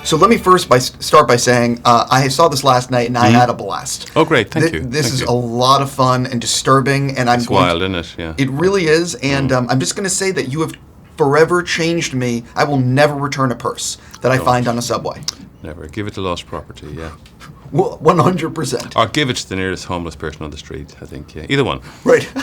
So let me first start by saying I saw this last night and I had a blast. Oh, great! Thank you. This Thank is you. a lot of fun and disturbing, and It's wild, isn't it? Yeah. It really is, and I'm just going to say that you have forever changed me. I will never return a purse that I find on a subway. Never. Give it to lost property. Yeah. 100%. Or give it to the nearest homeless person on the street. I think. Yeah. Either one. Right. I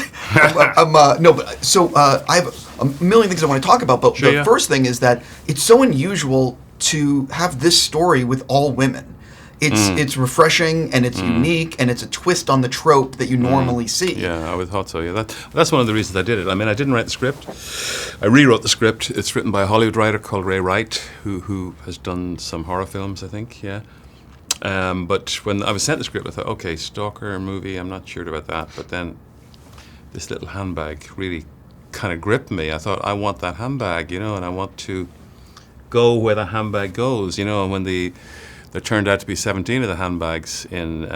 have a million things I want to talk about, but the first thing is that it's so unusual to have this story with all women. It's refreshing and it's unique and it's a twist on the trope that you normally see. Yeah, I would thought so. Yeah, that's one of the reasons I did it. I mean, I didn't write the script. I rewrote the script. It's written by a Hollywood writer called Ray Wright, who has done some horror films, I think. Yeah. But when I was sent the script, I thought, okay, stalker movie. I'm not sure about that. But then this little handbag really kind of gripped me. I thought, I want that handbag, and I want to go where the handbag goes, And when there turned out to be 17 of the handbags in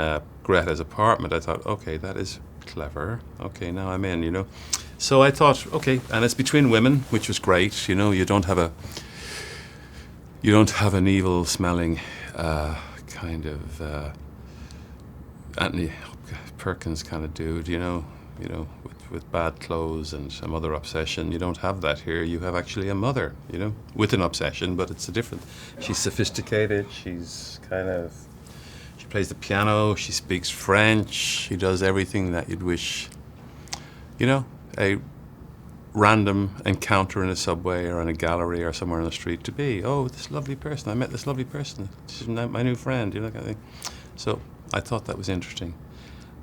Greta's apartment, I thought, okay, that is clever. Okay, now I'm in, So I thought, okay, and it's between women, which was great. You don't have an evil-smelling kind of Anthony Perkins kind of dude, with bad clothes and some other obsession. You don't have that here. You have actually a mother, with an obsession, but it's a different. She's sophisticated. She plays the piano. She speaks French. She does everything that you'd wish, a random encounter in a subway or in a gallery or somewhere on the street to be. Oh, this lovely person. I met this lovely person. She's my new friend, that kind of thing. So I thought that was interesting.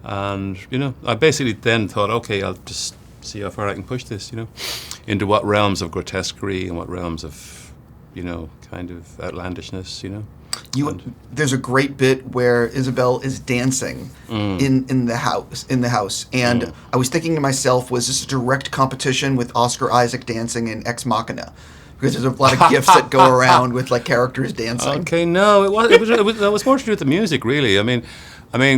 And, I basically then thought, okay, I'll just see how far I can push this, into what realms of grotesquerie and what realms of, kind of outlandishness, There's a great bit where Isabelle is dancing in the house, and I was thinking to myself, was this a direct competition with Oscar Isaac dancing in Ex Machina? Because there's a lot of gifs that go around with characters dancing. Okay, no, it was more to do with the music, really. I mean,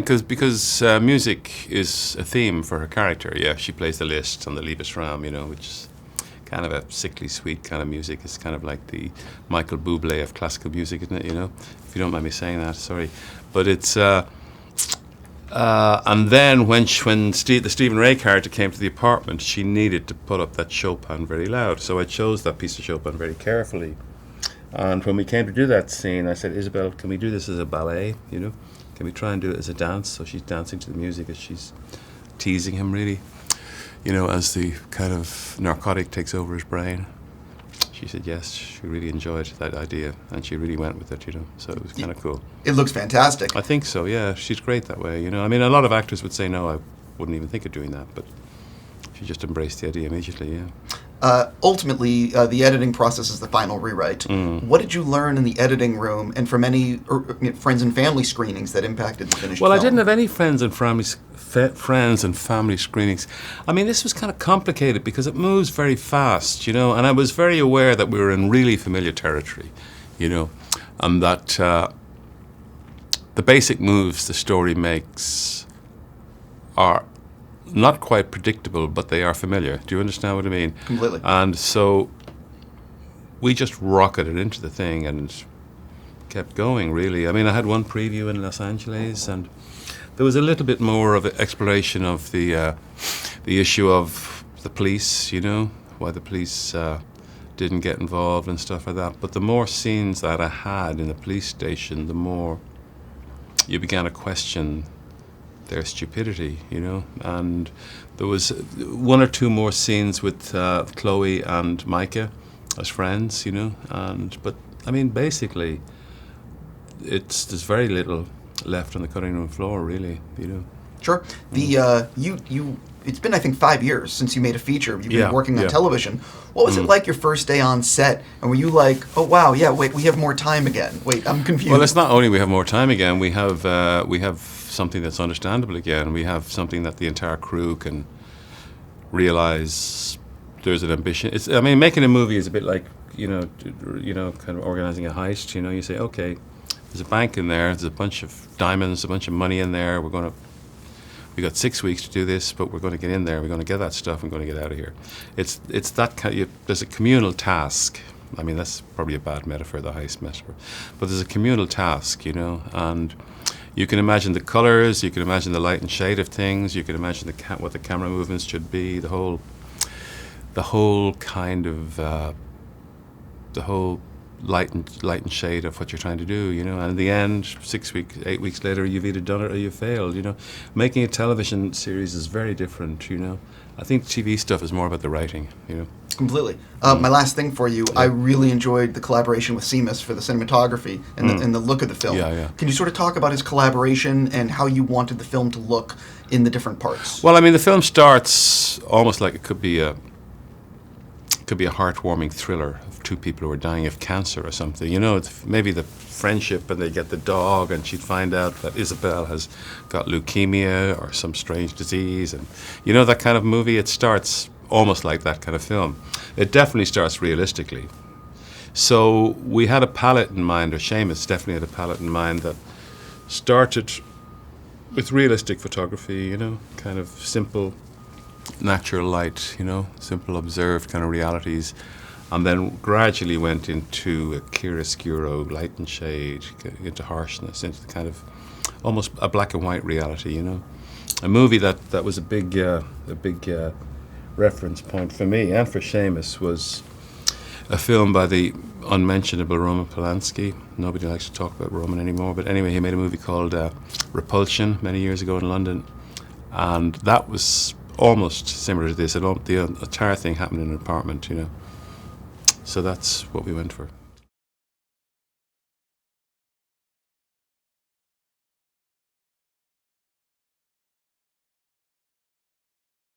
because music is a theme for her character. Yeah, she plays the Liszt on the Liebesraum, which is kind of a sickly sweet kind of music. It's kind of like the Michael Bublé of classical music, isn't it? If you don't mind me saying that, sorry. But it's and then when the Stephen Rea character came to the apartment, she needed to put up that Chopin very loud. So I chose that piece of Chopin very carefully. And when we came to do that scene, I said, Isabelle, can we do this as a ballet? Can we try and do it as a dance? So she's dancing to the music as she's teasing him, really, as the kind of narcotic takes over his brain. She said yes, she really enjoyed that idea, and she really went with it, so it was kind of cool. It looks fantastic. I think so, yeah. She's great that way, I mean, a lot of actors would say, no, I wouldn't even think of doing that, but she just embraced the idea immediately, yeah. Ultimately, the editing process is the final rewrite. What did you learn in the editing room and from any friends and family screenings that impacted the finished film? Well, I didn't have any friends and family screenings. I mean, this was kind of complicated because it moves very fast, and I was very aware that we were in really familiar territory, and that the basic moves the story makes are not quite predictable, but they are familiar. Do you understand what I mean? Completely. And so we just rocketed into the thing and kept going, really. I mean, I had one preview in Los Angeles, and there was a little bit more of an exploration of the issue of the police, why the police didn't get involved and stuff like that. But the more scenes that I had in the police station, the more you began to question their stupidity, and there was one or two more scenes with Chloë and Maika as friends, but I mean, basically, there's very little left on the cutting room floor, really, Sure. It's been, I think, 5 years since you made a feature. You've been working on television. What was it like your first day on set? And were you like, oh wow, yeah, wait, we have more time again? Wait, I'm confused. Well, it's not only we have more time again. We have something that's understandable again. We have something that the entire crew can realize there's an ambition. Making a movie is a bit like, kind of organizing a heist. You say, okay, there's a bank in there, there's a bunch of diamonds, a bunch of money in there. We got 6 weeks to do this, but we're going to get in there. We're going to get that stuff. We're going to get out of here. It's that kind. There's a communal task, I mean, that's probably a bad metaphor, the heist metaphor. But there's a communal task, you know, and you can imagine the colors, you can imagine the light and shade of things, you can imagine what the camera movements should be, the whole kind of the whole light and shade of what you're trying to do, you know. And in the end, 8 weeks later, you've either done it or you've failed, you know. Making a television series is very different, you know. I think TV stuff is more about the writing, you know. Completely. My last thing for you, I really enjoyed the collaboration with Seamus for the cinematography and the look of the film. Yeah. Can you sort of talk about his collaboration and how you wanted the film to look in the different parts? Well, I mean, the film starts almost like it could be a heartwarming thriller of two people who are dying of cancer or something. You know, it's maybe the friendship, and they get the dog, and she'd find out that Isabelle has got leukemia or some strange disease, and you know, that kind of movie. It starts almost like that kind of film. It definitely starts realistically. So we had a palette in mind, or Seamus definitely had a palette in mind that started with realistic photography, you know, kind of simple, natural light, you know, simple observed kind of realities, and then gradually went into a chiaroscuro, light and shade, into harshness, into the kind of almost a black and white reality, you know. A movie that was a big reference point for me and for Seamus was a film by the unmentionable Roman Polanski. Nobody likes to talk about Roman anymore, but anyway, he made a movie called Repulsion many years ago in London, and that was almost similar to this. The entire thing happened in an apartment, you know. So that's what we went for.